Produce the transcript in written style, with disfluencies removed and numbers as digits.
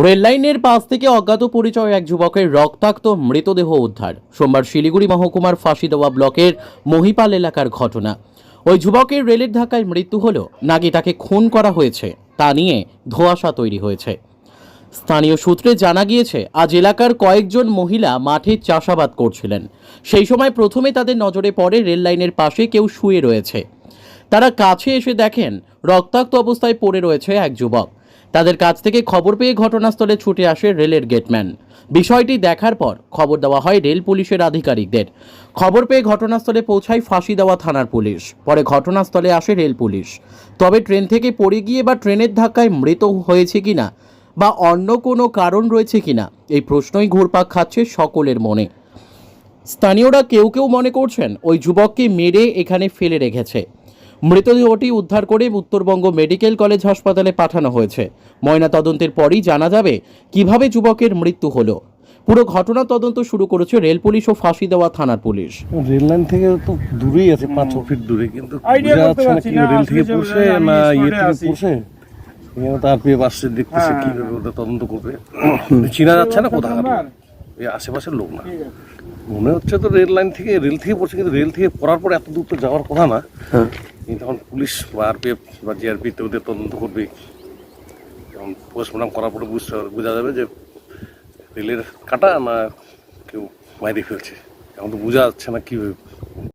Rail লাইনের পাশ থেকে অজ্ঞাত পরিচয় এক যুবকের রক্তাক্ত মৃতদেহ উদ্ধার। সোমবার শিলিগুড়ি মহকুমার ফাঁসিদেওয়া ব্লকের মহিপাল এলাকার ঘটনা। ওই যুবকের রেলের ধাক্কায় মৃত্যু হলো নাকি তাকে খুন করা হয়েছে তা নিয়ে ধোঁয়াশা তৈরি হয়েছে। স্থানীয় সূত্রে জানা গিয়েছে, আজ এলাকার কয়েকজন মহিলা মাঠে চাষাবাদ করছিলেন। সেই সময় প্রথমে তাদের নজরে পড়ে রেল লাইনের পাশে কেউ শুয়ে রয়েছে। তারা কাছে এসে দেখেন রক্তাক্ত অবস্থায় পড়ে রয়েছে এক যুবক। তাদের কাছ থেকে খবর পেয়ে ঘটনাস্থলে ছুটে আসে রেলের গেটম্যান। বিষয়টি দেখার পর খবর দেওয়া হয় রেল পুলিশের আধিকারিকদের। খবর পেয়ে ঘটনাস্থলে পৌঁছায় ফাঁসিদেওয়া থানার পুলিশ। পরে ঘটনাস্থলে আসে রেল পুলিশ। তবে ট্রেন থেকে পড়ে গিয়ে বা ট্রেনের ধাক্কায় মৃত হয়েছে কিনা বা অন্য কোনো কারণ রয়েছে কিনা এই প্রশ্নই ঘুরপাক খাচ্ছে সকলের মনে। স্থানীয়রা কেউ কেউ মনে করছেন ওই যুবককে মেরে এখানে ফেলে রেখেছে। মৃতদেহটি উদ্ধার করে উত্তরবঙ্গ মেডিকেল কলেজ হাসপাতালে পাঠানো হয়েছে। ময়নাতদন্তের পরই জানা যাবে কিভাবে যুবকের মৃত্যু হলো। পুরো ঘটনা তদন্ত শুরু করেছে রেল পুলিশ ও ফাঁসিদেওয়া থানার পুলিশ। রেল লাইন থেকে তো দূরেই আছে, 5-6 ফিট দূরে, কিন্তু বোঝা যাচ্ছে না কি রেল থেকে পড়ছে না ইয়ে থেকে পড়ছে। এখানে তো আরপিএফ আসছে, দেখতেছে কিভাবে ওটা তদন্ত করবে। চেনা যাচ্ছে না কোথায়, এই আশেপাশের লোক না। মনে হচ্ছে তো রেল থেকে পড়ছে, কিন্তু রেল থেকে পড়ার পর এত দূর তো যাওয়ার কথা না। কিন্তু তখন পুলিশ বা আরপিএফ বা জিআরপি তো ওদের তদন্ত করবে। যখন পোস্টমর্টম করার পরে বোঝা যাবে যে রেলের কাটা না কেউ বাইরে ফেলছে। এখন তো বোঝা যাচ্ছে না কীভাবে